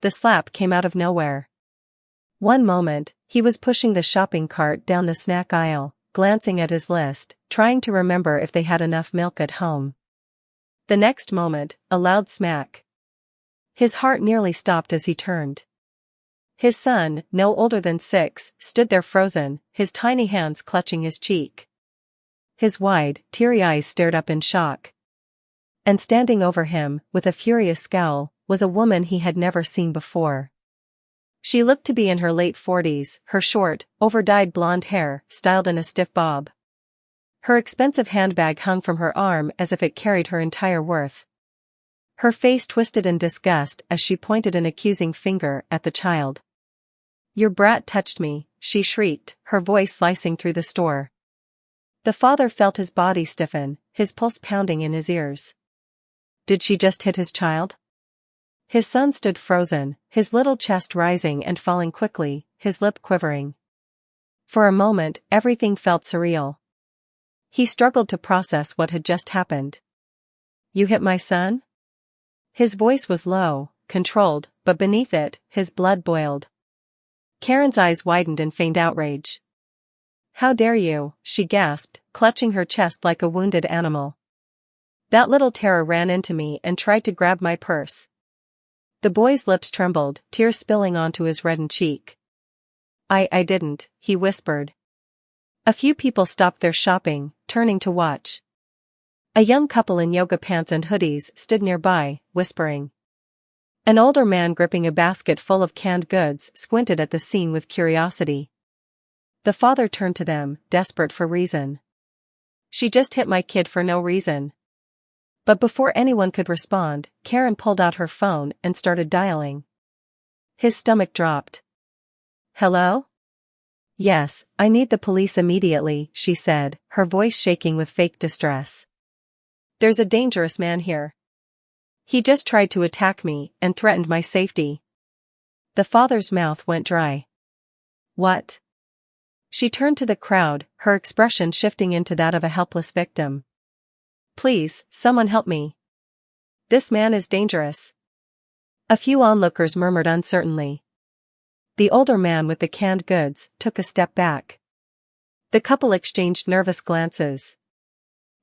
the slap came out of nowhere. One moment, he was pushing the shopping cart down the snack aisle, glancing at his list, trying to remember if they had enough milk at home. The next moment, a loud smack. His heart nearly stopped as he turned. His son, no older than 6, stood there frozen, his tiny hands clutching his cheek. His wide, teary eyes stared up in shock. And standing over him, with a furious scowl, was a woman he had never seen before. She looked to be in her late 40s, her short, over-dyed blonde hair styled in a stiff bob. Her expensive handbag hung from her arm as if it carried her entire worth. Her face twisted in disgust as she pointed an accusing finger at the child. "Your brat touched me," she shrieked, her voice slicing through the store. The father felt his body stiffen, his pulse pounding in his ears. Did she just hit his child? His son stood frozen, his little chest rising and falling quickly, his lip quivering. For a moment, everything felt surreal. He struggled to process what had just happened. "You hit my son?" His voice was low, controlled, but beneath it, his blood boiled. Karen's eyes widened in faint outrage. "How dare you?" she gasped, clutching her chest like a wounded animal. "That little terror ran into me and tried to grab my purse." The boy's lips trembled, tears spilling onto his reddened cheek. I didn't," he whispered. A few people stopped their shopping, turning to watch. A young couple in yoga pants and hoodies stood nearby, whispering. An older man gripping a basket full of canned goods squinted at the scene with curiosity. The father turned to them, desperate for reason. "She just hit my kid for no reason." But before anyone could respond, Karen pulled out her phone and started dialing. His stomach dropped. "Hello?" "Yes, I need the police immediately," she said, her voice shaking with fake distress. "There's a dangerous man here. He just tried to attack me and threatened my safety." The father's mouth went dry. "What?" She turned to the crowd, her expression shifting into that of a helpless victim. "Please, someone help me. This man is dangerous." A few onlookers murmured uncertainly. The older man with the canned goods took a step back. The couple exchanged nervous glances.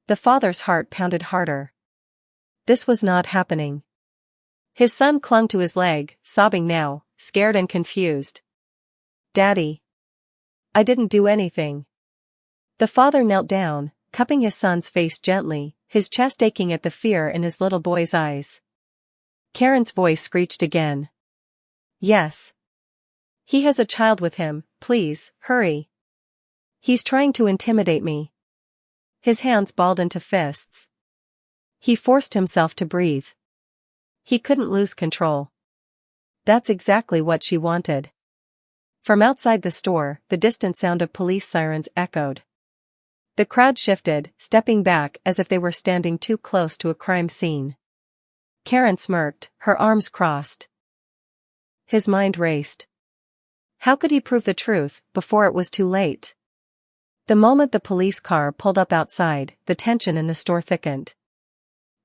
The father's heart pounded harder. This was not happening. His son clung to his leg, sobbing now, scared and confused. "Daddy. I didn't do anything." The father knelt down, cupping his son's face gently, his chest aching at the fear in his little boy's eyes. Karen's voice screeched again. "Yes. He has a child with him, please, hurry. He's trying to intimidate me." His hands balled into fists. He forced himself to breathe. He couldn't lose control. That's exactly what she wanted. From outside the store, the distant sound of police sirens echoed. The crowd shifted, stepping back as if they were standing too close to a crime scene. Karen smirked, her arms crossed. His mind raced. How could he prove the truth before it was too late? The moment the police car pulled up outside, the tension in the store thickened.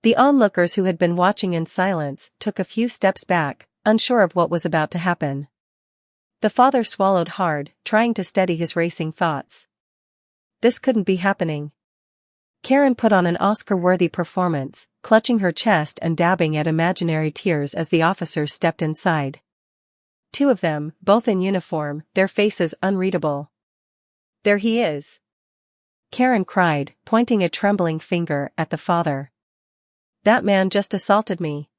The onlookers who had been watching in silence took a few steps back, unsure of what was about to happen. The father swallowed hard, trying to steady his racing thoughts. This couldn't be happening. Karen put on an Oscar-worthy performance, clutching her chest and dabbing at imaginary tears as the officers stepped inside. Two of them, both in uniform, their faces unreadable. "There he is!" Karen cried, pointing a trembling finger at the father. "That man just assaulted me.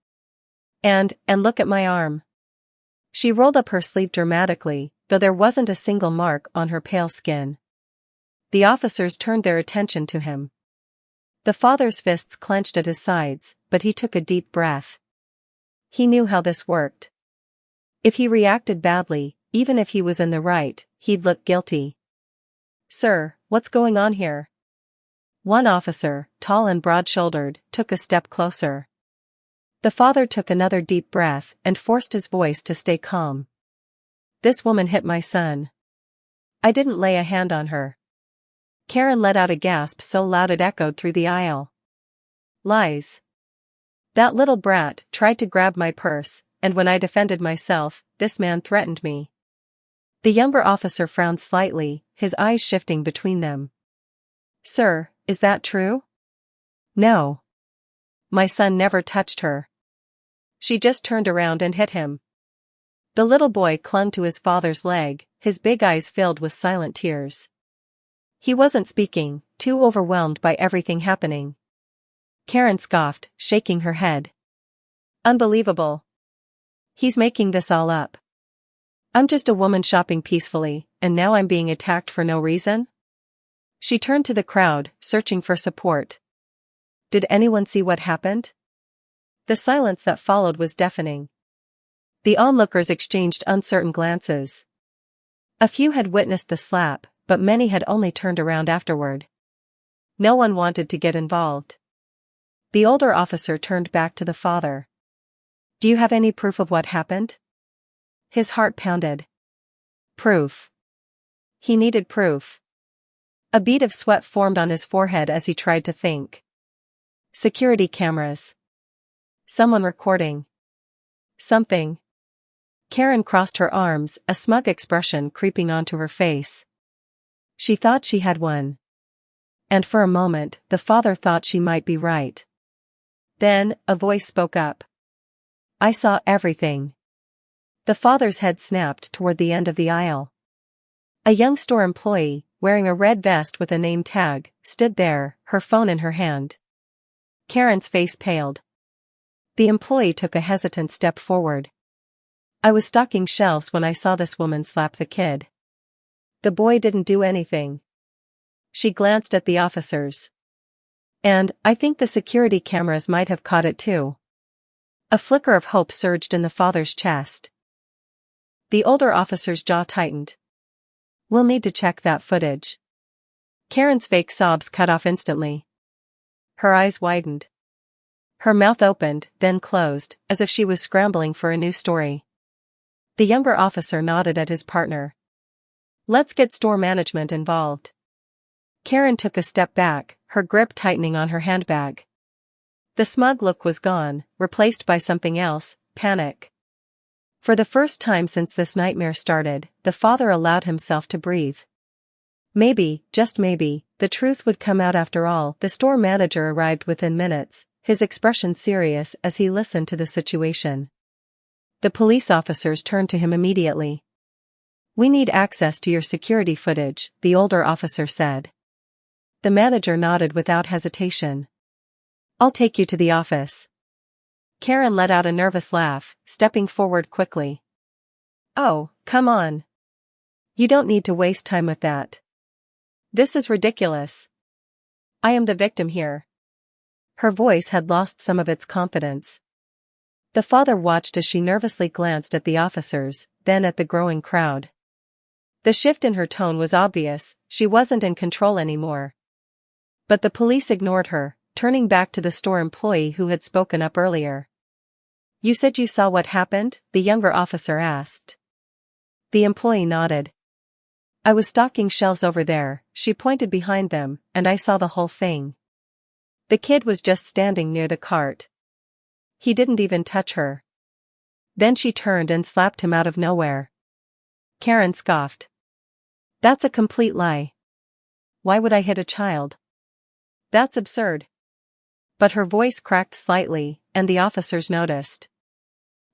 And look at my arm." She rolled up her sleeve dramatically, though there wasn't a single mark on her pale skin. The officers turned their attention to him. The father's fists clenched at his sides, but he took a deep breath. He knew how this worked. If he reacted badly, even if he was in the right, he'd look guilty. "Sir, what's going on here?" One officer, tall and broad-shouldered, took a step closer. The father took another deep breath and forced his voice to stay calm. "This woman hit my son. I didn't lay a hand on her." Karen let out a gasp so loud it echoed through the aisle. "Lies. That little brat tried to grab my purse, and when I defended myself, this man threatened me. The younger officer frowned slightly, his eyes shifting between them. Sir, is that true? No. My son never touched her. She just turned around and hit him. The little boy clung to his father's leg, his big eyes filled with silent tears. He wasn't speaking, too overwhelmed by everything happening. Karen scoffed, shaking her head. Unbelievable. He's making this all up. I'm just a woman shopping peacefully, and now I'm being attacked for no reason? She turned to the crowd, searching for support. Did anyone see what happened? The silence that followed was deafening. The onlookers exchanged uncertain glances. A few had witnessed the slap, but many had only turned around afterward. No one wanted to get involved. The older officer turned back to the father. Do you have any proof of what happened? His heart pounded. Proof. He needed proof. A bead of sweat formed on his forehead as he tried to think. Security cameras. Someone recording. Something. Karen crossed her arms, a smug expression creeping onto her face. She thought she had one. And for a moment, the father thought she might be right. Then, a voice spoke up. I saw everything. The father's head snapped toward the end of the aisle. A young store employee, wearing a red vest with a name tag, stood there, her phone in her hand. Karen's face paled. The employee took a hesitant step forward. I was stocking shelves when I saw this woman slap the kid. The boy didn't do anything. She glanced at the officers. And, I think the security cameras might have caught it too. A flicker of hope surged in the father's chest. The older officer's jaw tightened. We'll need to check that footage. Karen's fake sobs cut off instantly. Her eyes widened. Her mouth opened, then closed, as if she was scrambling for a new story. The younger officer nodded at his partner. Let's get store management involved. Karen took a step back, her grip tightening on her handbag. The smug look was gone, replaced by something else, panic. For the first time since this nightmare started, the father allowed himself to breathe. Maybe, just maybe, the truth would come out after all. The store manager arrived within minutes, his expression serious as he listened to the situation. The police officers turned to him immediately. We need access to your security footage, the older officer said. The manager nodded without hesitation. I'll take you to the office. Karen let out a nervous laugh, stepping forward quickly. Oh, come on. You don't need to waste time with that. This is ridiculous. I am the victim here. Her voice had lost some of its confidence. The father watched as she nervously glanced at the officers, then at the growing crowd. The shift in her tone was obvious, she wasn't in control anymore. But the police ignored her, turning back to the store employee who had spoken up earlier. You said you saw what happened? The younger officer asked. The employee nodded. I was stocking shelves over there, she pointed behind them, and I saw the whole thing. The kid was just standing near the cart. He didn't even touch her. Then she turned and slapped him out of nowhere. Karen scoffed. That's a complete lie. Why would I hit a child? That's absurd. But her voice cracked slightly, and the officers noticed.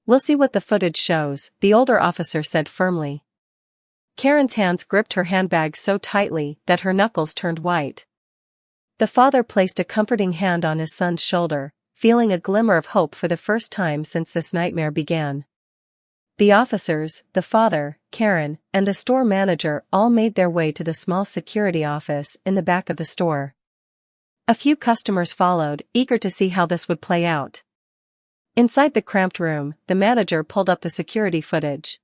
We'll see what the footage shows, the older officer said firmly. Karen's hands gripped her handbag so tightly that her knuckles turned white. The father placed a comforting hand on his son's shoulder, feeling a glimmer of hope for the first time since this nightmare began. The officers, the father, Karen, and the store manager all made their way to the small security office in the back of the store. A few customers followed, eager to see how this would play out. Inside the cramped room, the manager pulled up the security footage.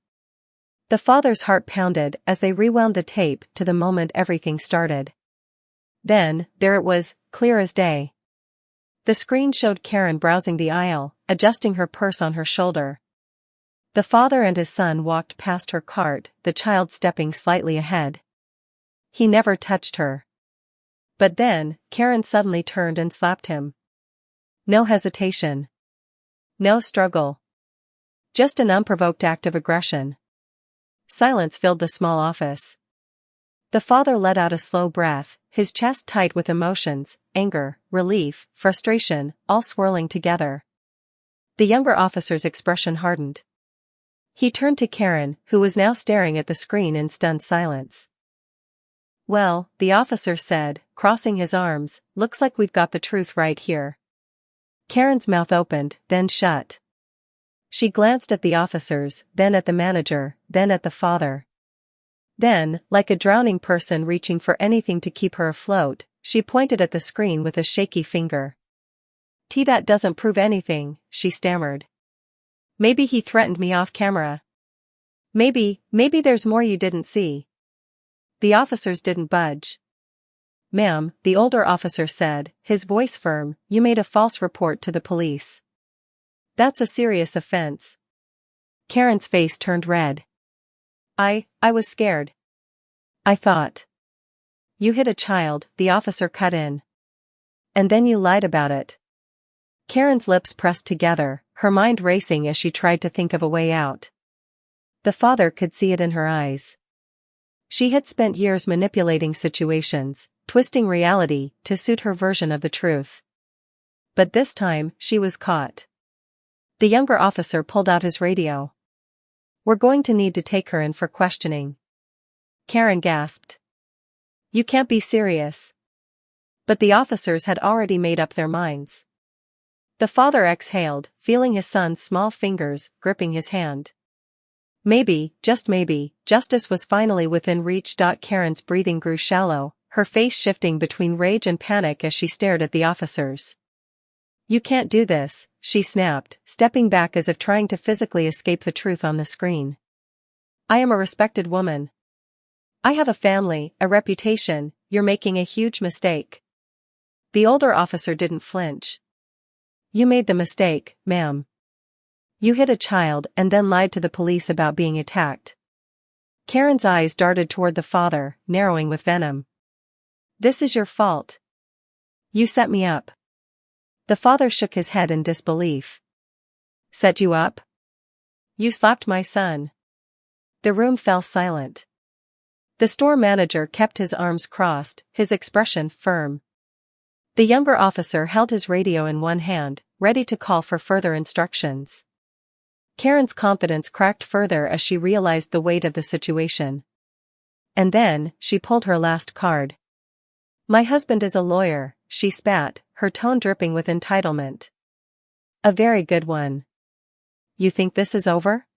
The father's heart pounded as they rewound the tape to the moment everything started. Then, there it was, clear as day. The screen showed Karen browsing the aisle, adjusting her purse on her shoulder. The father and his son walked past her cart, the child stepping slightly ahead. He never touched her. But then, Karen suddenly turned and slapped him. No hesitation. No struggle. Just an unprovoked act of aggression. Silence filled the small office. The father let out a slow breath, his chest tight with emotions, anger, relief, frustration, all swirling together. The younger officer's expression hardened. He turned to Karen, who was now staring at the screen in stunned silence. "Well," the officer said, crossing his arms, "looks like we've got the truth right here." Karen's mouth opened, then shut. She glanced at the officers, then at the manager, then at the father. Then, like a drowning person reaching for anything to keep her afloat, she pointed at the screen with a shaky finger. "That doesn't prove anything," she stammered. "Maybe he threatened me off camera. Maybe there's more you didn't see." The officers didn't budge. "Ma'am," the older officer said, his voice firm, "you made a false report to the police. That's a serious offense." Karen's face turned red. I was scared. I thought. "You hit a child," the officer cut in. "And then you lied about it." Karen's lips pressed together, her mind racing as she tried to think of a way out. The father could see it in her eyes. She had spent years manipulating situations, twisting reality to suit her version of the truth. But this time, she was caught. The younger officer pulled out his radio. "We're going to need to take her in for questioning." Karen gasped. "You can't be serious." But the officers had already made up their minds. The father exhaled, feeling his son's small fingers gripping his hand. Maybe, just maybe, justice was finally within reach. Karen's breathing grew shallow, her face shifting between rage and panic as she stared at the officers. "You can't do this," she snapped, stepping back as if trying to physically escape the truth on the screen. "I am a respected woman. I have a family, a reputation. You're making a huge mistake." The older officer didn't flinch. "You made the mistake, ma'am. You hit a child and then lied to the police about being attacked." Karen's eyes darted toward the father, narrowing with venom. "This is your fault. You set me up." The father shook his head in disbelief. "Set you up? You slapped my son." The room fell silent. The store manager kept his arms crossed, his expression firm. The younger officer held his radio in one hand, ready to call for further instructions. Karen's confidence cracked further as she realized the weight of the situation. And then, she pulled her last card. "My husband is a lawyer," she spat, her tone dripping with entitlement. "A very good one. You think this is over?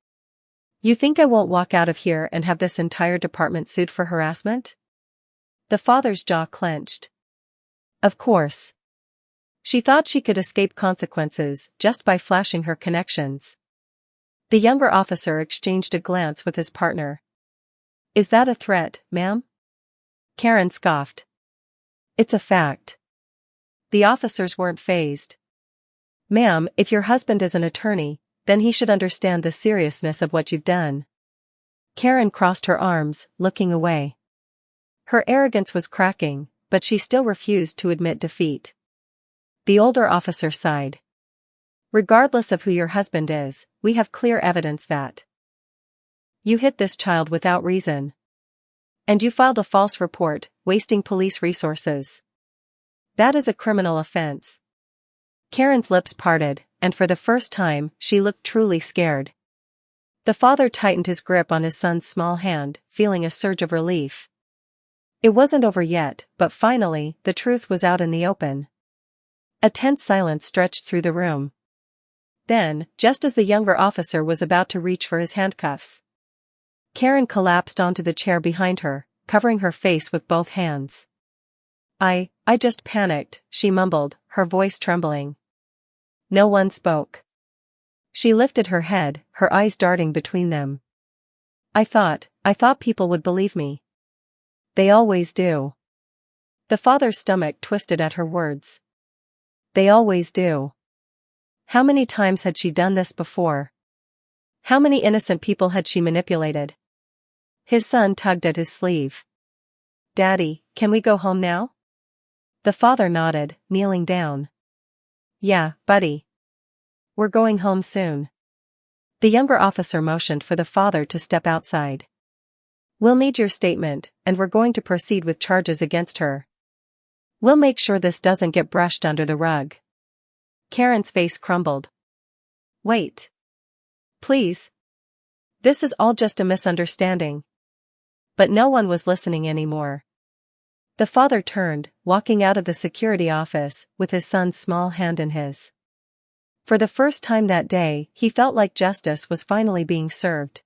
You think I won't walk out of here and have this entire department sued for harassment?" The father's jaw clenched. Of course. She thought she could escape consequences just by flashing her connections. The younger officer exchanged a glance with his partner. "Is that a threat, ma'am?" Karen scoffed. "It's a fact." The officers weren't fazed. "Ma'am, if your husband is an attorney, then he should understand the seriousness of what you've done." Karen crossed her arms, looking away. Her arrogance was cracking, but she still refused to admit defeat. The older officer sighed. "Regardless of who your husband is, we have clear evidence that you hit this child without reason. And you filed a false report, wasting police resources. That is a criminal offense." Karen's lips parted, and for the first time, she looked truly scared. The father tightened his grip on his son's small hand, feeling a surge of relief. It wasn't over yet, but finally, the truth was out in the open. A tense silence stretched through the room. Then, just as the younger officer was about to reach for his handcuffs, Karen collapsed onto the chair behind her, covering her face with both hands. I just panicked," she mumbled, her voice trembling. No one spoke. She lifted her head, her eyes darting between them. I thought people would believe me. They always do." The father's stomach twisted at her words. They always do. How many times had she done this before? How many innocent people had she manipulated? His son tugged at his sleeve. "Daddy, can we go home now?" The father nodded, kneeling down. "Yeah, buddy. We're going home soon." The younger officer motioned for the father to step outside. We'll need your statement, and we're going to proceed with charges against her. We'll make sure this doesn't get brushed under the rug. Karen's face crumbled. Wait. Please. This is all just a misunderstanding. But no one was listening anymore. The father turned, walking out of the security office, with his son's small hand in his. For the first time that day, he felt like justice was finally being served.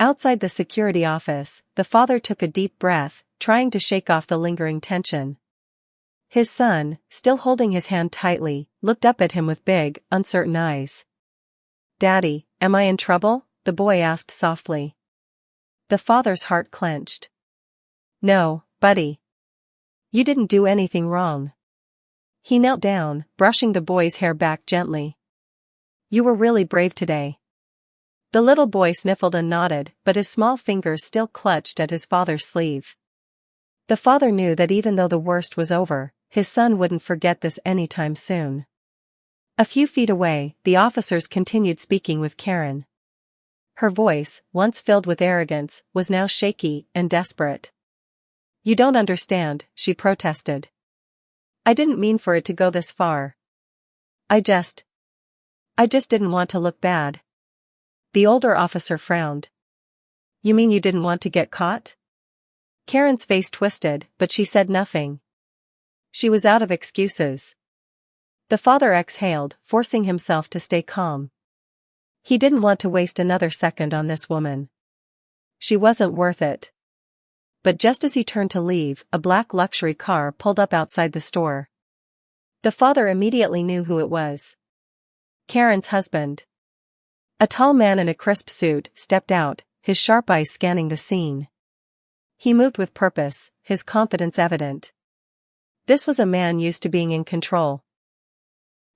Outside the security office, the father took a deep breath, trying to shake off the lingering tension. His son, still holding his hand tightly, looked up at him with big, uncertain eyes. "Daddy, am I in trouble?" the boy asked softly. The father's heart clenched. "No, buddy. You didn't do anything wrong." He knelt down, brushing the boy's hair back gently. "You were really brave today." The little boy sniffled and nodded, but his small fingers still clutched at his father's sleeve. The father knew that even though the worst was over, his son wouldn't forget this anytime soon. A few feet away, the officers continued speaking with Karen. Her voice, once filled with arrogance, was now shaky and desperate. "You don't understand," she protested. "I didn't mean for it to go this far. I just didn't want to look bad." The older officer frowned. "You mean you didn't want to get caught?" Karen's face twisted, but she said nothing. She was out of excuses. The father exhaled, forcing himself to stay calm. He didn't want to waste another second on this woman. She wasn't worth it. But just as he turned to leave, a black luxury car pulled up outside the store. The father immediately knew who it was. Karen's husband. A tall man in a crisp suit stepped out, his sharp eyes scanning the scene. He moved with purpose, his confidence evident. This was a man used to being in control.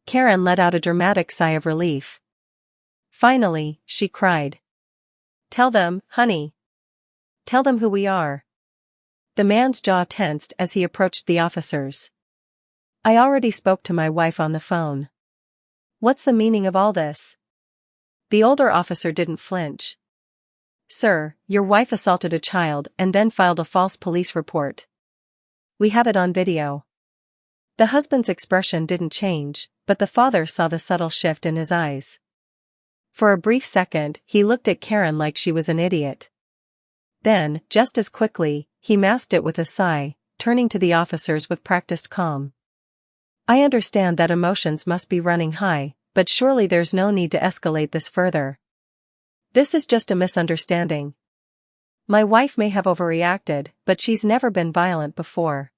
Karen let out a dramatic sigh of relief. Finally, she cried. "Tell them, honey. Tell them who we are." The man's jaw tensed as he approached the officers. "I already spoke to my wife on the phone." "What's the meaning of all this?" The older officer didn't flinch. "Sir, your wife assaulted a child and then filed a false police report. We have it on video." The husband's expression didn't change, but the father saw the subtle shift in his eyes. For a brief second, he looked at Karen like she was an idiot. Then, just as quickly, he masked it with a sigh, turning to the officers with practiced calm. "I understand that emotions must be running high, but surely there's no need to escalate this further. This is just a misunderstanding. My wife may have overreacted, but she's never been violent before."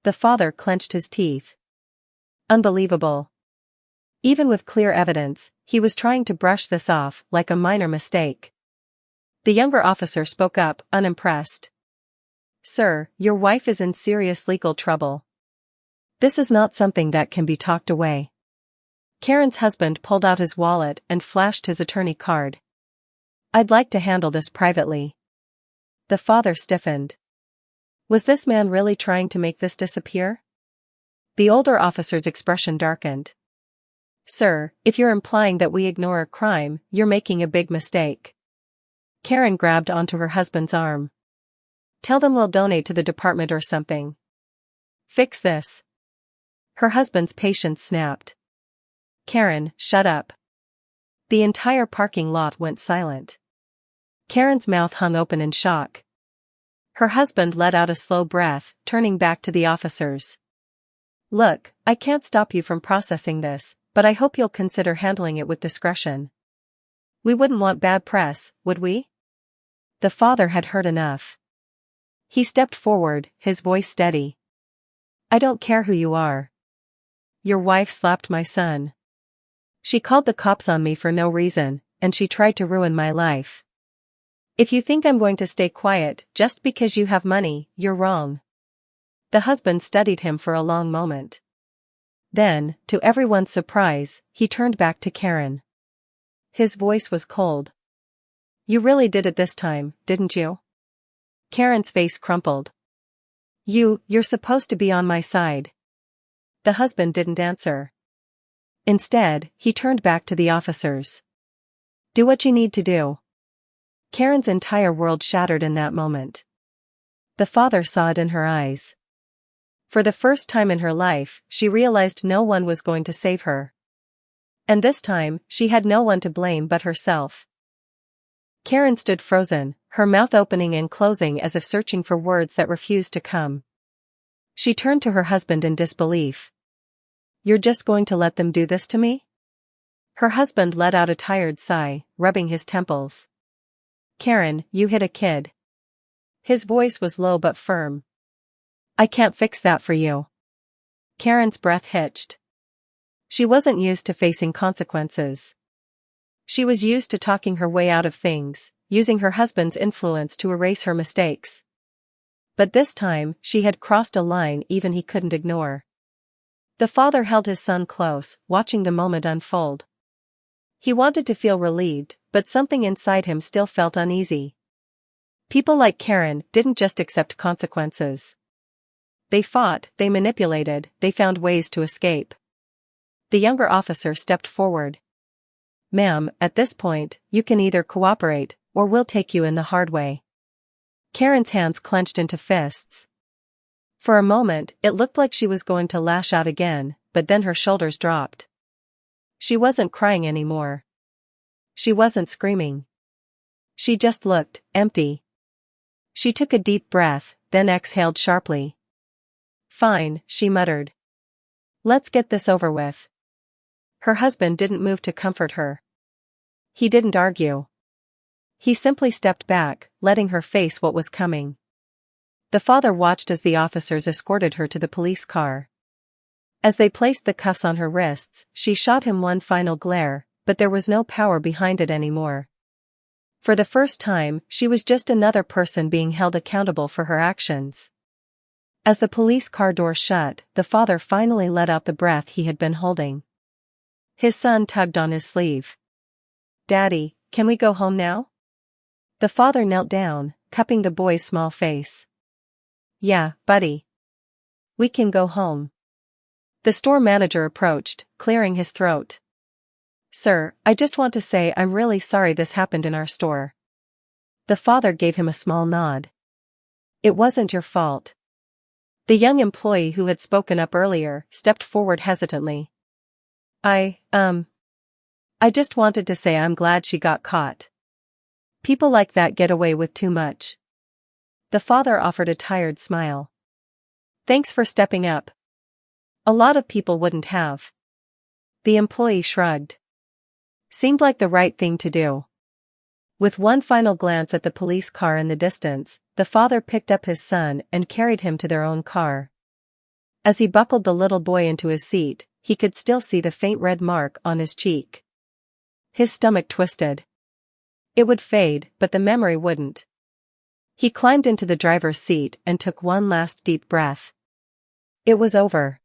The father clenched his teeth. Unbelievable. Even with clear evidence, he was trying to brush this off like a minor mistake. The younger officer spoke up, unimpressed. "Sir, your wife is in serious legal trouble. This is not something that can be talked away." Karen's husband pulled out his wallet and flashed his attorney card. "I'd like to handle this privately." The father stiffened. Was this man really trying to make this disappear? The older officer's expression darkened. "Sir, if you're implying that we ignore a crime, you're making a big mistake." Karen grabbed onto her husband's arm. "Tell them we'll donate to the department or something. Fix this." Her husband's patience snapped. "Karen, shut up." The entire parking lot went silent. Karen's mouth hung open in shock. Her husband let out a slow breath, turning back to the officers. "Look, I can't stop you from processing this, but I hope you'll consider handling it with discretion. We wouldn't want bad press, would we?" The father had heard enough. He stepped forward, his voice steady. "I don't care who you are. Your wife slapped my son. She called the cops on me for no reason, and she tried to ruin my life. If you think I'm going to stay quiet just because you have money, you're wrong." The husband studied him for a long moment. Then, to everyone's surprise, he turned back to Karen. His voice was cold. "You really did it this time, didn't you?" Karen's face crumpled. You're supposed to be on my side." The husband didn't answer. Instead, he turned back to the officers. Do what you need to do. Karen's entire world shattered in that moment. The father saw it in her eyes. For the first time in her life, she realized no one was going to save her. And this time, she had no one to blame but herself. Karen stood frozen, her mouth opening and closing as if searching for words that refused to come. She turned to her husband in disbelief. "You're just going to let them do this to me?" Her husband let out a tired sigh, rubbing his temples. "Karen, you hit a kid." His voice was low but firm. "I can't fix that for you." Karen's breath hitched. She wasn't used to facing consequences. She was used to talking her way out of things, using her husband's influence to erase her mistakes. But this time, she had crossed a line even he couldn't ignore. The father held his son close, watching the moment unfold. He wanted to feel relieved, but something inside him still felt uneasy. People like Karen didn't just accept consequences. They fought, they manipulated, they found ways to escape. The younger officer stepped forward. "Ma'am, at this point, you can either cooperate, or we'll take you in the hard way." Karen's hands clenched into fists. For a moment, it looked like she was going to lash out again, but then her shoulders dropped. She wasn't crying anymore. She wasn't screaming. She just looked empty. She took a deep breath, then exhaled sharply. "Fine," she muttered. "Let's get this over with." Her husband didn't move to comfort her. He didn't argue. He simply stepped back, letting her face what was coming. The father watched as the officers escorted her to the police car. As they placed the cuffs on her wrists, she shot him one final glare, but there was no power behind it anymore. For the first time, she was just another person being held accountable for her actions. As the police car door shut, the father finally let out the breath he had been holding. His son tugged on his sleeve. "Daddy, can we go home now?" The father knelt down, cupping the boy's small face. "Yeah, buddy. We can go home." The store manager approached, clearing his throat. "Sir, I just want to say I'm really sorry this happened in our store." The father gave him a small nod. "It wasn't your fault." The young employee who had spoken up earlier stepped forward hesitantly. I just wanted to say I'm glad she got caught. People like that get away with too much." The father offered a tired smile. "Thanks for stepping up. A lot of people wouldn't have." The employee shrugged. Seemed like the right thing to do. With one final glance at the police car in the distance, the father picked up his son and carried him to their own car. As he buckled the little boy into his seat, he could still see the faint red mark on his cheek. His stomach twisted. It would fade, but the memory wouldn't. He climbed into the driver's seat and took one last deep breath. It was over.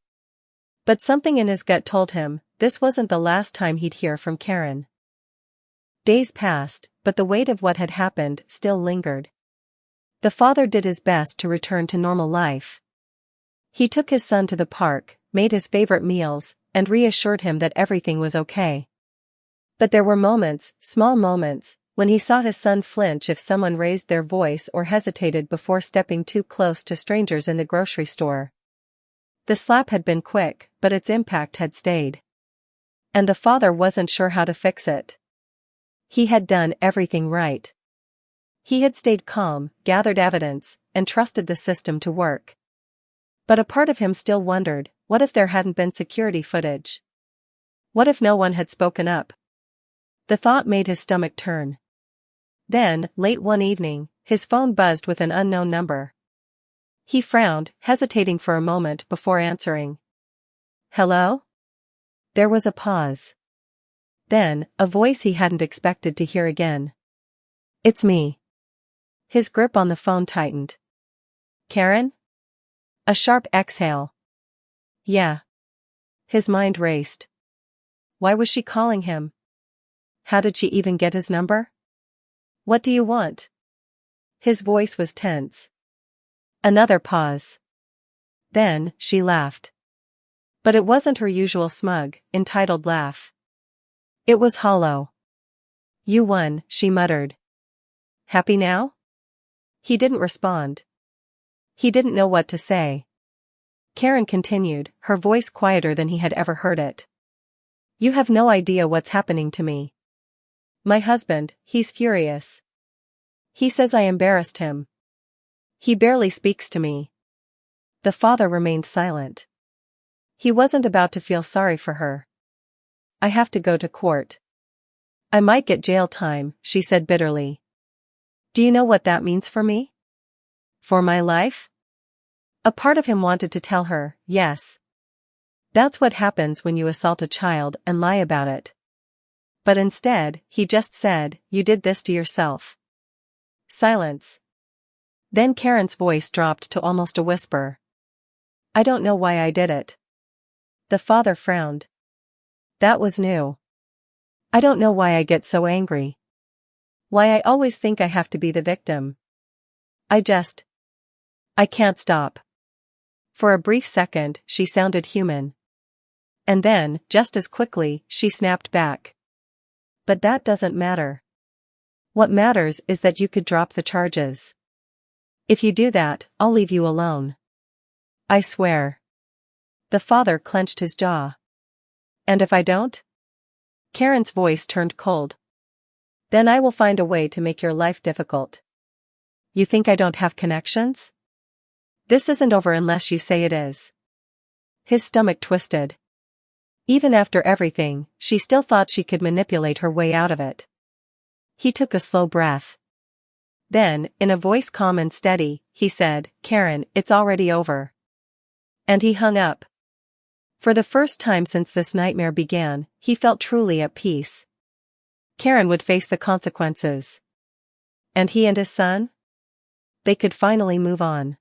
But something in his gut told him, this wasn't the last time he'd hear from Karen. Days passed, but the weight of what had happened still lingered. The father did his best to return to normal life. He took his son to the park, made his favorite meals, and reassured him that everything was okay. But there were moments, small moments, when he saw his son flinch if someone raised their voice or hesitated before stepping too close to strangers in the grocery store. The slap had been quick, but its impact had stayed. And the father wasn't sure how to fix it. He had done everything right. He had stayed calm, gathered evidence, and trusted the system to work. But a part of him still wondered, what if there hadn't been security footage? What if no one had spoken up? The thought made his stomach turn. Then, late one evening, his phone buzzed with an unknown number. He frowned, hesitating for a moment before answering. "Hello?" There was a pause. Then, a voice he hadn't expected to hear again. "It's me." His grip on the phone tightened. "Karen?" A sharp exhale. "Yeah." His mind raced. Why was she calling him? How did she even get his number? "What do you want?" His voice was tense. Another pause. Then, she laughed. But it wasn't her usual smug, entitled laugh. It was hollow. You won, she muttered. Happy now? He didn't respond. He didn't know what to say. Karen continued, her voice quieter than he had ever heard it. You have no idea what's happening to me. My husband, he's furious. He says I embarrassed him. He barely speaks to me. The father remained silent. He wasn't about to feel sorry for her. I have to go to court. I might get jail time, she said bitterly. Do you know what that means for me? For my life? A part of him wanted to tell her, yes. That's what happens when you assault a child and lie about it. But instead, he just said, you did this to yourself. Silence. Then Karen's voice dropped to almost a whisper. I don't know why I did it. The father frowned. That was new. I don't know why I get so angry. Why I always think I have to be the victim. I can't stop. For a brief second, she sounded human. And then, just as quickly, she snapped back. But that doesn't matter. What matters is that you could drop the charges. If you do that, I'll leave you alone. I swear. The father clenched his jaw. And if I don't? Karen's voice turned cold. Then I will find a way to make your life difficult. You think I don't have connections? This isn't over unless you say it is. His stomach twisted. Even after everything, she still thought she could manipulate her way out of it. He took a slow breath. Then, in a voice calm and steady, he said, Karen, it's already over. And he hung up. For the first time since this nightmare began, he felt truly at peace. Karen would face the consequences. And he and his son? They could finally move on.